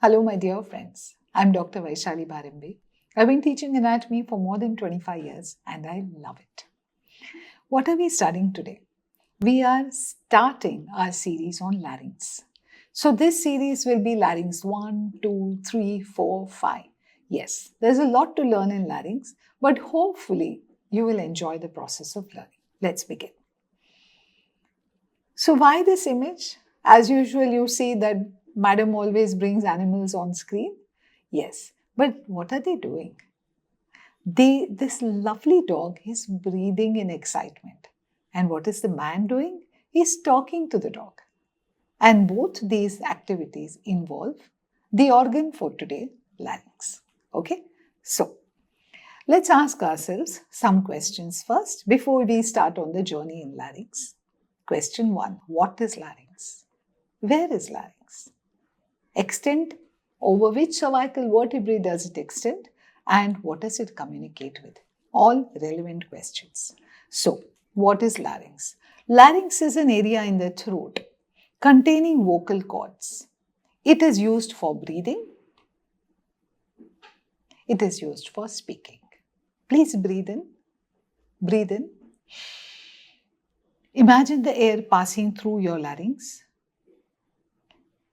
Hello, my dear friends. I'm Dr. Vaishali Barimbe. I've been teaching anatomy for more than 25 years and I love it. What are we studying today? We are starting our series on larynx. So this series will be larynx 1, 2, 3, 4, 5. Yes, there's a lot to learn in larynx, but hopefully you will enjoy the process of learning. Let's begin. So why this image? As usual, you see that Madam always brings animals on screen. Yes, but what are they doing? This lovely dog is breathing in excitement. And what is the man doing? He's talking to the dog. And both these activities involve the organ for today, larynx. Okay? So, let's ask ourselves some questions first before we start on the journey in larynx. Question 1. What is larynx? Where is larynx? Extent, over which cervical vertebrae does it extend? And what does it communicate with? All relevant questions. So, what is larynx? Larynx is an area in the throat containing vocal cords. It is used for breathing. It is used for speaking. Please breathe in. Breathe in. Imagine the air passing through your larynx.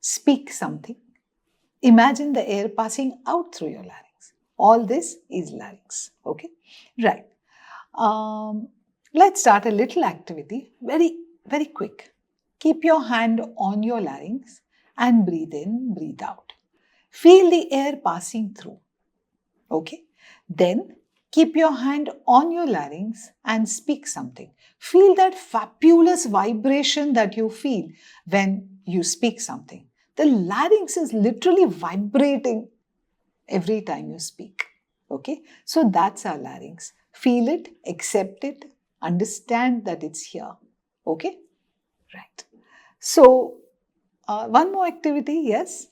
Speak something. Imagine the air passing out through your larynx. All this is larynx. Okay? Right. Let's start a little activity. Very, very quick. Keep your hand on your larynx and breathe in, breathe out. Feel the air passing through. Okay? Then keep your hand on your larynx and speak something. Feel that fabulous vibration that you feel when you speak something. The larynx is literally vibrating every time you speak. Okay? So that's our larynx. Feel it, accept it, understand that it's here. Okay? Right. So, one more activity, yes.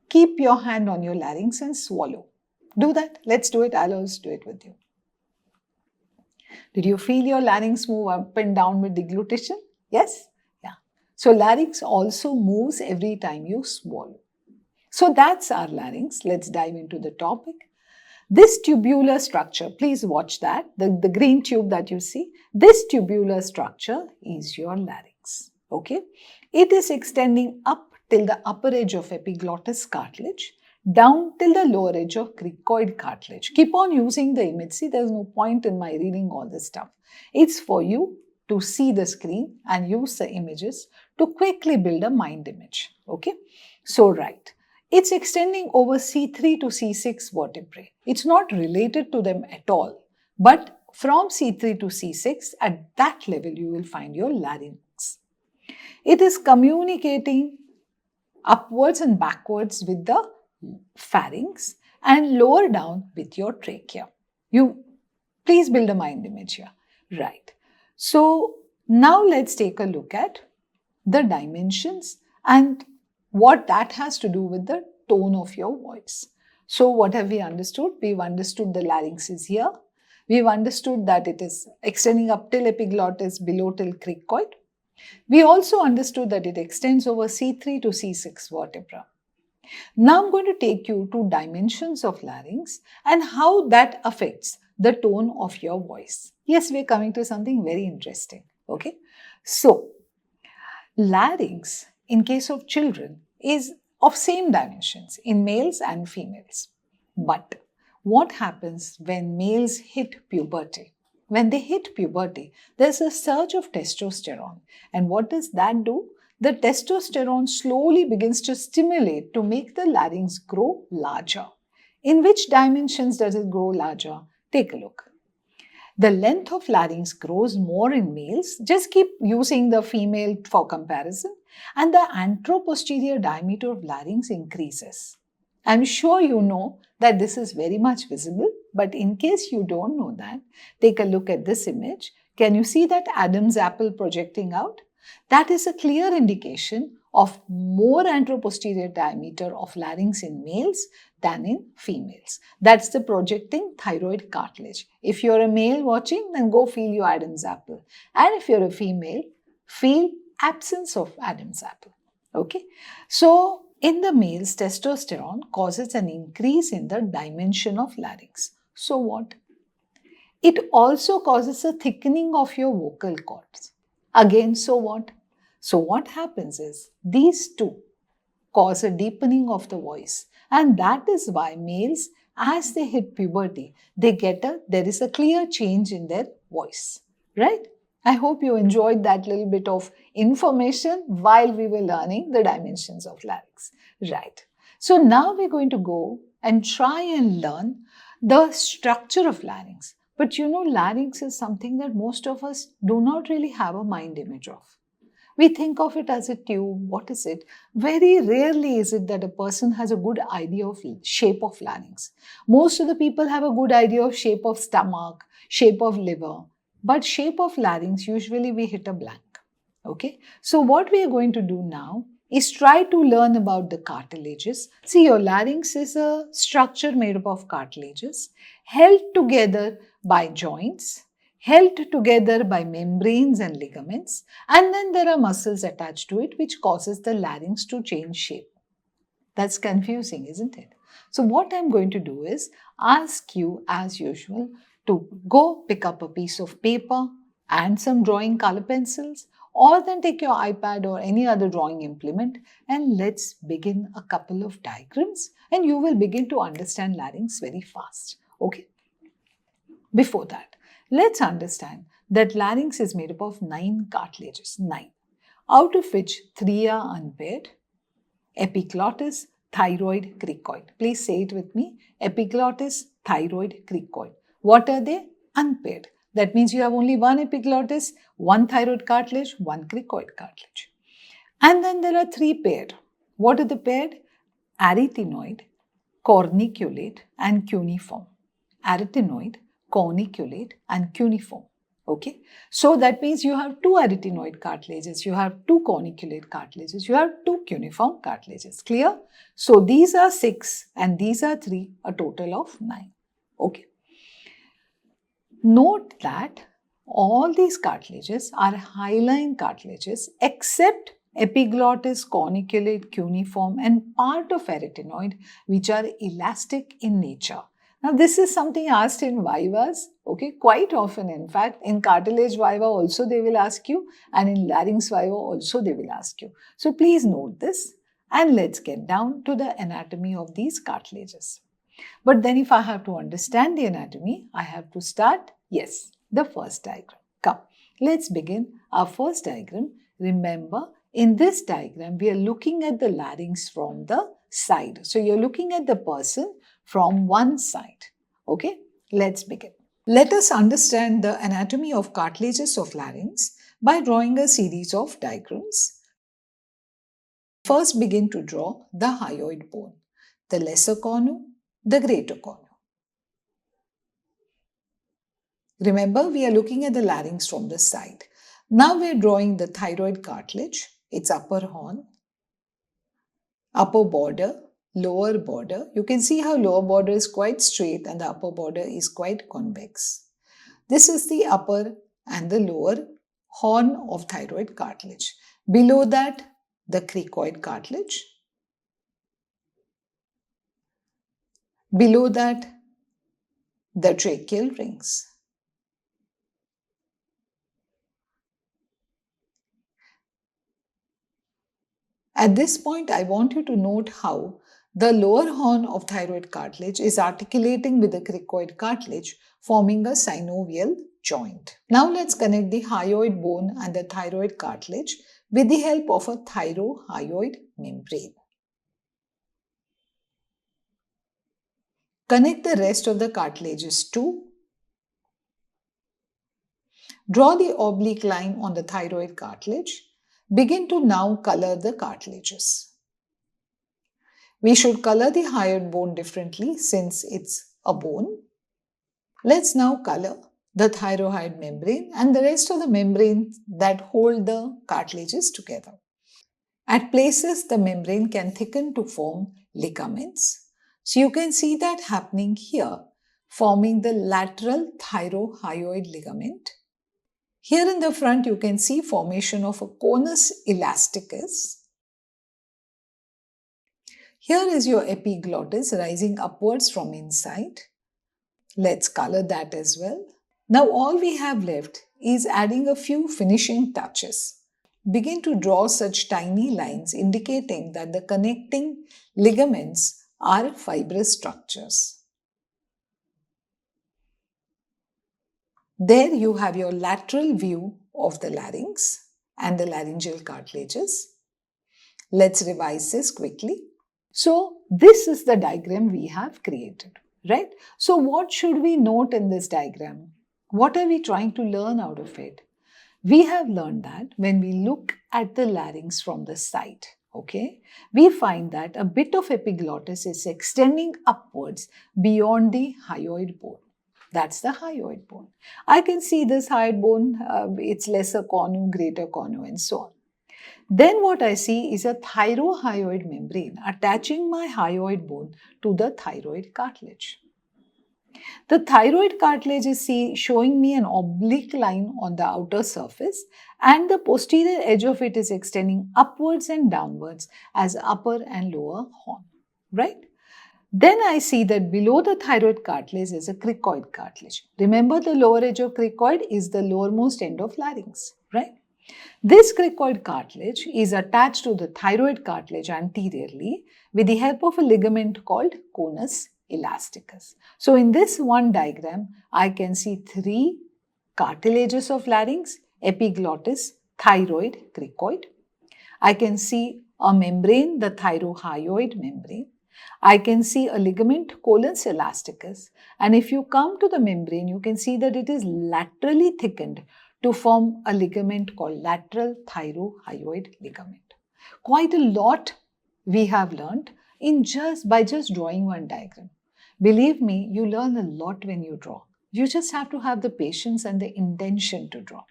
Keep your hand on your larynx and swallow. Do that. Let's do it. I'll also do it with you. Did you feel your larynx move up and down with deglutition? Yes? Yeah. So larynx also moves every time you swallow. So that's our larynx. Let's dive into the topic. This tubular structure, please watch that, the green tube that you see, this tubular structure is your larynx. Okay? It is extending up till the upper edge of epiglottis cartilage, down till the lower edge of cricoid cartilage. Keep on using the image. See, there's no point in my reading all this stuff. It's for you to see the screen and use the images to quickly build a mind image. Okay? So, right. It's extending over C3 to C6 vertebrae. It's not related to them at all. But from C3 to C6, at that level, you will find your larynx. It is communicating upwards and backwards with the pharynx and lower down with your trachea. You please build a mind image here. Right. So now let's take a look at the dimensions and what that has to do with the tone of your voice. So what have we understood? We've understood the larynx is here. We've understood that it is extending up till epiglottis, below till cricoid. We also understood that it extends over C3 to C6 vertebra. Now I'm going to take you to dimensions of larynx and how that affects the tone of your voice. Yes, we're coming to something very interesting. Okay. So, larynx in case of children is of same dimensions in males and females. But what happens when males hit puberty? When they hit puberty, there's a surge of testosterone. And what does that do? The testosterone slowly begins to stimulate to make the larynx grow larger. In which dimensions does it grow larger? Take a look. The length of larynx grows more in males. Just keep using the female for comparison. And the anteroposterior diameter of larynx increases. I'm sure you know that this is very much visible. But in case you don't know that, take a look at this image. Can you see that Adam's apple projecting out? That is a clear indication of more anteroposterior diameter of larynx in males than in females. That's the projecting thyroid cartilage. If you're a male watching, then go feel your Adam's apple. And if you're a female, feel absence of Adam's apple. Okay? So, In the males, testosterone causes an increase in the dimension of larynx. So what? It also causes a thickening of your vocal cords. Again, so what? So what happens is these two cause a deepening of the voice, and that is why males, as they hit puberty, there is a clear change in their voice, right? I hope you enjoyed that little bit of information while we were learning the dimensions of larynx, right? So now we're going to go and try and learn the structure of larynx. But you know, larynx is something that most of us do not really have a mind image of. We think of it as a tube. What is it? Very rarely is it that a person has a good idea of shape of larynx. Most of the people have a good idea of shape of stomach, shape of liver, but shape of larynx, usually we hit a blank. Okay. So what we are going to do now is try to learn about the cartilages. See, your larynx is a structure made up of cartilages held together by joints, held together by membranes and ligaments, and then there are muscles attached to it which causes the larynx to change shape. That's confusing, isn't it? So what I'm going to do is ask you, as usual, to go pick up a piece of paper and some drawing color pencils, or then take your iPad or any other drawing implement, and let's begin a couple of diagrams, and you will begin to understand larynx very fast. Okay? Before that, let's understand that larynx is made up of 9 cartilages, 9, out of which 3 are unpaired: epiglottis, thyroid, cricoid. Please say it with me: epiglottis, thyroid, cricoid. What are they? Unpaired. That means you have only one epiglottis, one thyroid cartilage, one cricoid cartilage. And then there are 3 paired. What are the paired? Arytenoid, corniculate, and cuneiform. Arytenoid, corniculate, and cuneiform. Okay, so that means you have 2 arytenoid cartilages, you have 2 corniculate cartilages, you have 2 cuneiform cartilages. Clear? So these are 6 and these are 3, a total of 9. Okay. Note that all these cartilages are hyaline cartilages except epiglottis, corniculate, cuneiform, and part of arytenoid, which are elastic in nature. Now, this is something asked in vivas, okay, quite often. In fact, in cartilage viva also they will ask you, and in larynx viva also they will ask you. So, please note this, and let's get down to the anatomy of these cartilages. But then if I have to understand the anatomy, I have to start, yes, the first diagram. Come, let's begin our first diagram. Remember, in this diagram, we are looking at the larynx from the side. So, you're looking at the person from one side. Okay, let's begin. Let us understand the anatomy of cartilages of larynx by drawing a series of diagrams. First, begin to draw the hyoid bone, the lesser cornu, the greater cornu. Remember, we are looking at the larynx from the side. Now we are drawing the thyroid cartilage, its upper horn, upper border, lower border. You can see how lower border is quite straight and the upper border is quite convex. This is the upper and the lower horn of thyroid cartilage. Below that, the cricoid cartilage. Below that, the tracheal rings. At this point, I want you to note how the lower horn of thyroid cartilage is articulating with the cricoid cartilage, forming a synovial joint. Now let's connect the hyoid bone and the thyroid cartilage with the help of a thyrohyoid membrane. Connect the rest of the cartilages too. Draw the oblique line on the thyroid cartilage. Begin to now color the cartilages. We should color the hyoid bone differently since it's a bone. Let's now color the thyroid membrane and the rest of the membranes that hold the cartilages together. At places, the membrane can thicken to form ligaments. So you can see that happening here, forming the lateral thyrohyoid ligament. Here in the front, you can see formation of a conus elasticus. Here is your epiglottis rising upwards from inside. Let's color that as well. Now all we have left is adding a few finishing touches. Begin to draw such tiny lines indicating that the connecting ligaments are fibrous structures. There you have your lateral view of the larynx and the laryngeal cartilages. Let's revise this quickly. So this is the diagram we have created, right? So what should we note in this diagram? What are we trying to learn out of it? We have learned that when we look at the larynx from the side, okay, we find that a bit of epiglottis is extending upwards beyond the hyoid bone. That's the hyoid bone. I can see this hyoid bone, its lesser cornu, greater cornu, and so on. Then what I see is a thyrohyoid membrane attaching my hyoid bone to the thyroid cartilage. The thyroid cartilage is showing me an oblique line on the outer surface, and the posterior edge of it is extending upwards and downwards as upper and lower horn, right? Then I see that below the thyroid cartilage is a cricoid cartilage. Remember, the lower edge of cricoid is the lowermost end of larynx, right? This cricoid cartilage is attached to the thyroid cartilage anteriorly with the help of a ligament called conus elasticus. So in this one diagram, I can see three cartilages of larynx: epiglottis, thyroid, cricoid. I can see a membrane, the thyrohyoid membrane. I can see a ligament, conus elasticus, and if you come to the membrane, you can see that it is laterally thickened to form a ligament called lateral thyrohyoid ligament. Quite a lot we have learned by just drawing one diagram. Believe me, you learn a lot when you draw. You just have to have the patience and the intention to draw.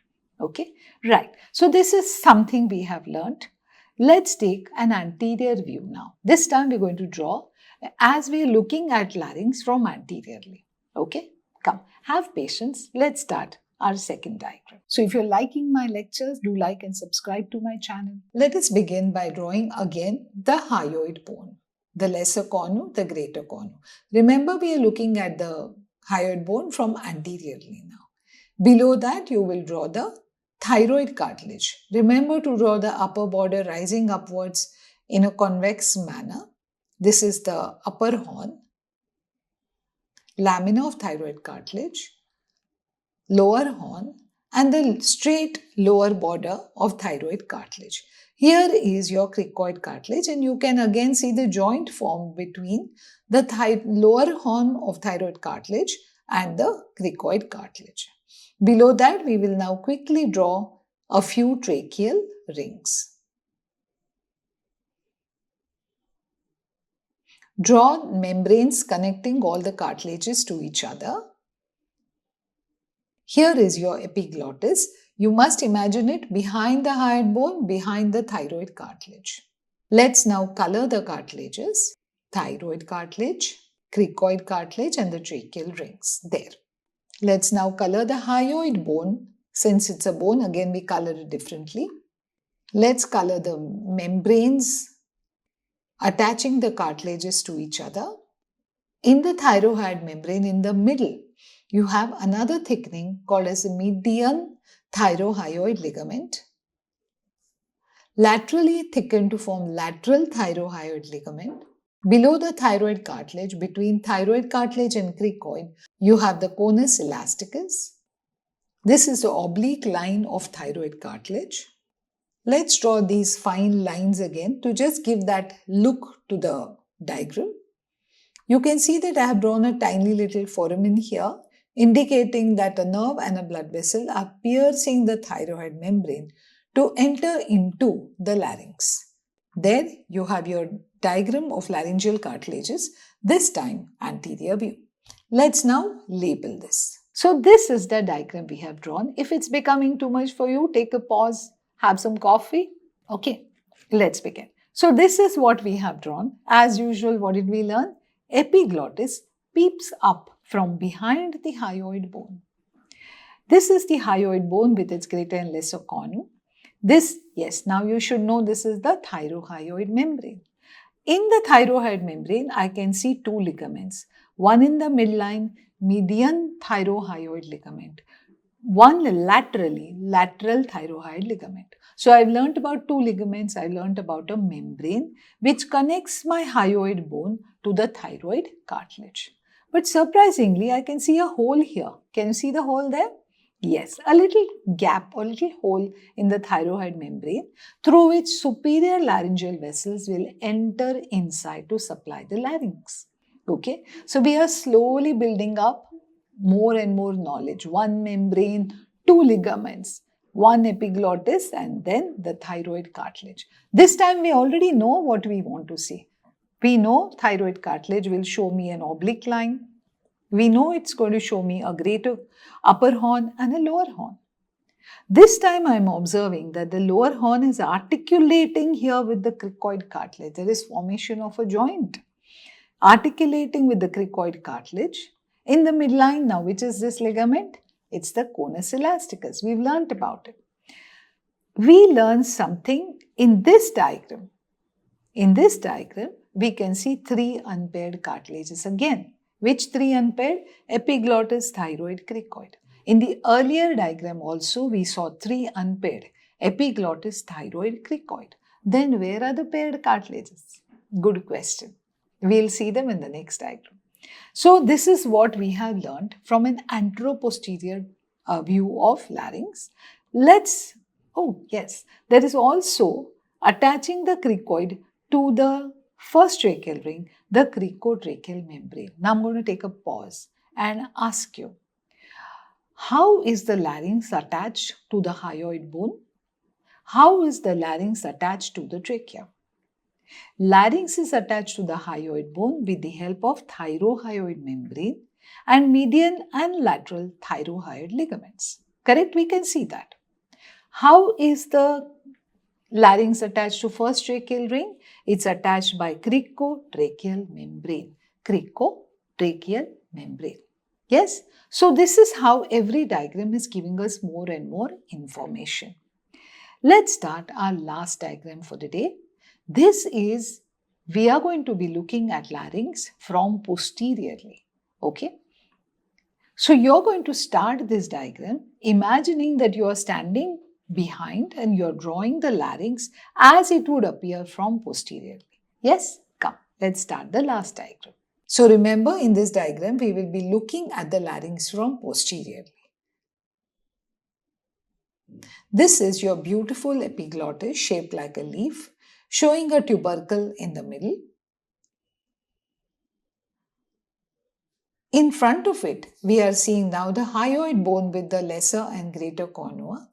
Okay, right. So this is something we have learned. Let's take an anterior view now. This time we're going to draw as we are looking at larynx from anteriorly. Okay, come, have patience. Let's start our second diagram. So if you're liking my lectures, do like and subscribe to my channel. Let us begin by drawing again the hyoid bone. The lesser cornu, the greater cornu. Remember, we are looking at the hyoid bone from anteriorly now. Below that, you will draw the thyroid cartilage. Remember to draw the upper border rising upwards in a convex manner. This is the upper horn, lamina of thyroid cartilage, lower horn, and the straight lower border of thyroid cartilage. Here is your cricoid cartilage, and you can again see the joint formed between the lower horn of thyroid cartilage and the cricoid cartilage. Below that, we will now quickly draw a few tracheal rings. Draw membranes connecting all the cartilages to each other. Here is your epiglottis. You must imagine it behind the hyoid bone, behind the thyroid cartilage. Let's now color the cartilages. Thyroid cartilage, cricoid cartilage, and the tracheal rings. There. Let's now color the hyoid bone. Since it's a bone, again we color it differently. Let's color the membranes attaching the cartilages to each other. In the thyroid membrane, in the middle, you have another thickening called as a median thyrohyoid ligament. Laterally thickened to form lateral thyrohyoid ligament. Below the thyroid cartilage, between thyroid cartilage and cricoid, you have the conus elasticus. This is the oblique line of thyroid cartilage. Let's draw these fine lines again to just give that look to the diagram. You can see that I have drawn a tiny little foramen here, indicating that a nerve and a blood vessel are piercing the thyroid membrane to enter into the larynx. There you have your diagram of laryngeal cartilages, this time anterior view. Let's now label this. So this is the diagram we have drawn. If it's becoming too much for you, take a pause, have some coffee. Okay, let's begin. So this is what we have drawn. As usual, what did we learn? Epiglottis peeps up from behind the hyoid bone. This is the hyoid bone with its greater and lesser cornu. This, yes, now you should know this is the thyrohyoid membrane. In the thyroid membrane, I can see two ligaments. One in the midline, median thyrohyoid ligament. One laterally, lateral thyroid ligament. So I've learnt about two ligaments. I've learnt about a membrane which connects my hyoid bone to the thyroid cartilage. But surprisingly, I can see a hole here. Can you see the hole there? Yes, a little gap or little hole in the thyroid membrane through which superior laryngeal vessels will enter inside to supply the larynx. Okay, so we are slowly building up more and more knowledge. One membrane, two ligaments, one epiglottis, and then the thyroid cartilage. This time we already know what we want to see. We know thyroid cartilage will show me an oblique line. We know it's going to show me a greater upper horn and a lower horn. This time I am observing that the lower horn is articulating here with the cricoid cartilage. There is formation of a joint articulating with the cricoid cartilage. In the midline now, which is this ligament? It's the conus elasticus. We've learnt about it. We learned something in this diagram. In this diagram, we can see three unpaired cartilages again. Which three unpaired? Epiglottis, thyroid, cricoid. In the earlier diagram also, we saw three unpaired. Epiglottis, thyroid, cricoid. Then where are the paired cartilages? Good question. We'll see them in the next diagram. So this is what we have learned from an anteroposterior view of larynx. There is also attaching the cricoid to the first tracheal ring, the cricotracheal membrane. Now I'm going to take a pause and ask you, how is the larynx attached to the hyoid bone? How is the larynx attached to the trachea? Larynx is attached to the hyoid bone with the help of thyrohyoid membrane and median and lateral thyrohyoid ligaments. Correct? We can see that. How is the larynx attached to first tracheal ring? It's attached by cricotracheal membrane. Cricotracheal membrane. Yes? So this is how every diagram is giving us more and more information. Let's start our last diagram for the day. We are going to be looking at larynx from posteriorly. Okay? So you're going to start this diagram imagining that you are standing behind and you're drawing the larynx as it would appear from posteriorly. Yes? Come, let's start the last diagram. So remember, in this diagram, we will be looking at the larynx from posteriorly. This is your beautiful epiglottis shaped like a leaf, showing a tubercle in the middle. In front of it, we are seeing now the hyoid bone with the lesser and greater conua.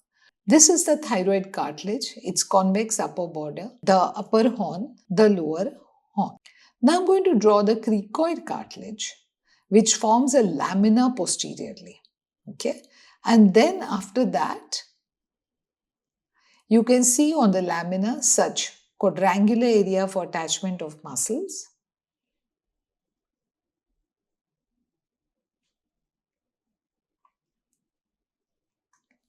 This is the thyroid cartilage, its convex upper border, the upper horn, the lower horn. Now I'm going to draw the cricoid cartilage, which forms a lamina posteriorly. Okay? And then after that, you can see on the lamina such quadrangular area for attachment of muscles.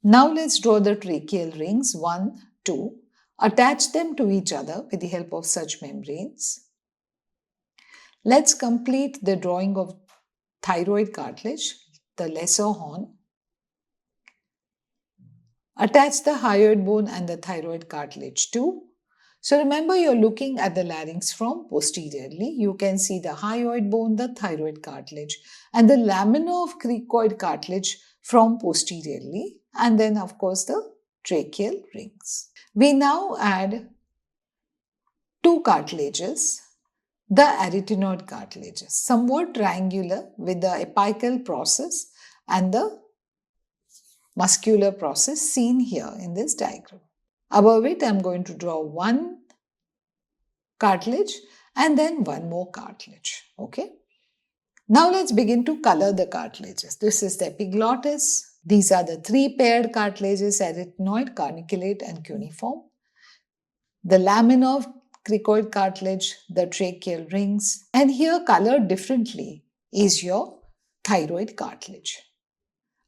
Now let's draw the tracheal rings 1, 2. Attach them to each other with the help of such membranes. Let's complete the drawing of thyroid cartilage, the lesser horn. Attach the hyoid bone and the thyroid cartilage too. So remember, you're looking at the larynx from posteriorly. You can see the hyoid bone, the thyroid cartilage, and the lamina of cricoid cartilage from posteriorly, and then of course the tracheal rings. We now add two cartilages, the arytenoid cartilages, somewhat triangular with the apical process and the muscular process seen here in this diagram. Above it, I'm going to draw one cartilage and then one more cartilage. Okay. Now let's begin to color the cartilages. This is the epiglottis. These are the three paired cartilages, arytenoid, carniculate and cuneiform. The lamina of cricoid cartilage, the tracheal rings, and here colored differently is your thyroid cartilage.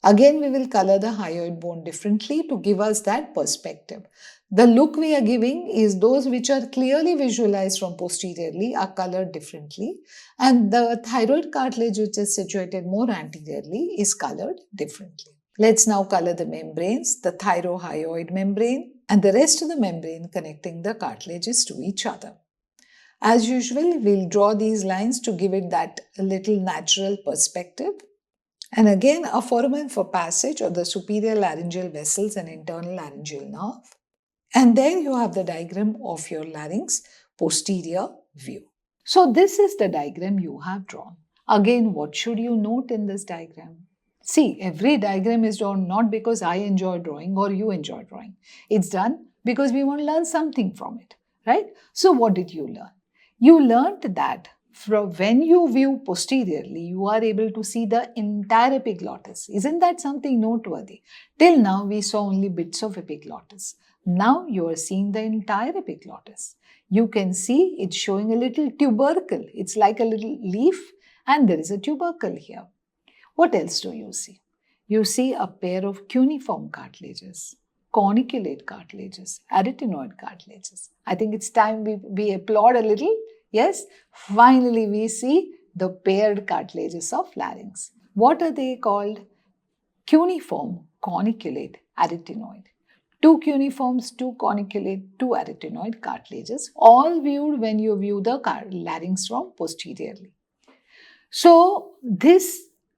Again, we will color the hyoid bone differently to give us that perspective. The look we are giving is those which are clearly visualized from posteriorly are colored differently, and the thyroid cartilage which is situated more anteriorly is colored differently. Let's now color the membranes, the thyrohyoid membrane and the rest of the membrane connecting the cartilages to each other. As usual, we'll draw these lines to give it that little natural perspective. And again, a foramen for passage of the superior laryngeal vessels and internal laryngeal nerve. And there you have the diagram of your larynx posterior view. So this is the diagram you have drawn. Again, what should you note in this diagram? See, every diagram is drawn not because I enjoy drawing or you enjoy drawing. It's done because we want to learn something from it, right? So what did you learn? You learned that when you view posteriorly, you are able to see the entire epiglottis. Isn't that something noteworthy? Till now, we saw only bits of epiglottis. Now you are seeing the entire epiglottis. You can see it's showing a little tubercle. It's like a little leaf and there is a tubercle here. What else do you see? You see a pair of cuneiform cartilages, corniculate cartilages, arytenoid cartilages. I think it's time we applaud a little. Yes, finally we see the paired cartilages of larynx. What are they called? Cuneiform, corniculate, arytenoid. Two cuneiforms, two corniculate, two arytenoid cartilages, all viewed when you view the larynx from posteriorly. So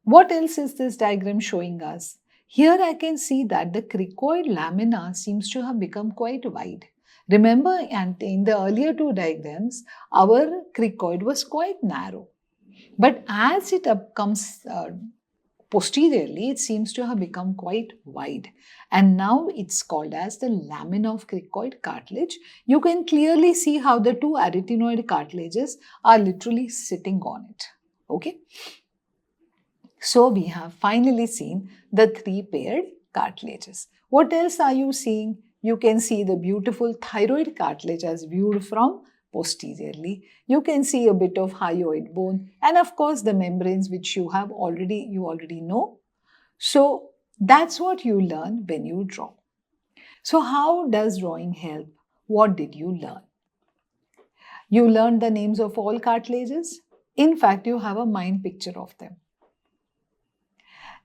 what else is this diagram showing us? Here I can see that the cricoid lamina seems to have become quite wide. Remember, in the earlier two diagrams, our cricoid was quite narrow. But as it comes posteriorly, it seems to have become quite wide. And now it's called as the lamina of cricoid cartilage. You can clearly see how the two arytenoid cartilages are literally sitting on it. Okay. So we have finally seen the three paired cartilages. What else are you seeing? You can see the beautiful thyroid cartilage as viewed from posteriorly. You can see a bit of hyoid bone and of course the membranes which you already know. So that's what you learn when you draw. So how does drawing help? What did you learn? You learned the names of all cartilages. In fact, you have a mind picture of them.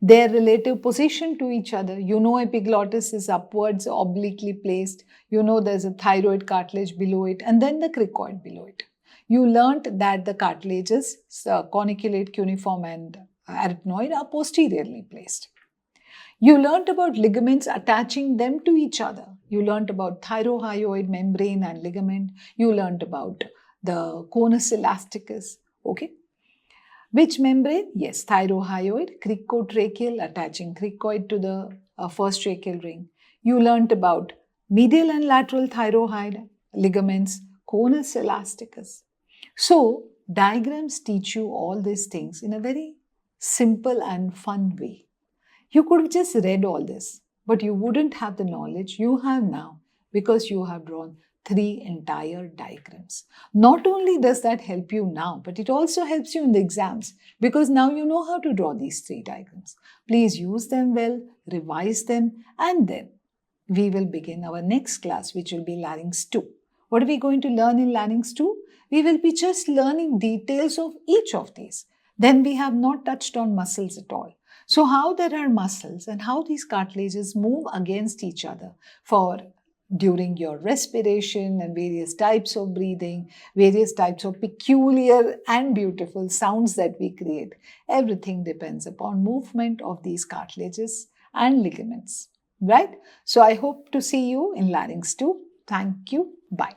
Their relative position to each other. You know epiglottis is upwards, obliquely placed. You know there's a thyroid cartilage below it and then the cricoid below it. You learnt that the cartilages, corniculate, cuneiform and arytenoid are posteriorly placed. You learnt about ligaments attaching them to each other. You learnt about thyrohyoid membrane and ligament. You learnt about the conus elasticus. Okay. Which membrane? Yes, thyrohyoid, cricotracheal attaching cricoid to the first tracheal ring. You learnt about medial and lateral thyroid ligaments, conus elasticus. So, diagrams teach you all these things in a very simple and fun way. You could have just read all this, but you wouldn't have the knowledge you have now because you have drawn 3 entire diagrams. Not only does that help you now, but it also helps you in the exams because now you know how to draw these 3 diagrams. Please use them well, revise them, and then we will begin our next class, which will be Larynx 2. What are we going to learn in Larynx 2? We will be just learning details of each of these. Then we have not touched on muscles at all. So how there are muscles and how these cartilages move against each other during your respiration and various types of breathing, various types of peculiar and beautiful sounds that we create. Everything depends upon movement of these cartilages and ligaments, right? So I hope to see you in Larynx 2. Thank you. Bye.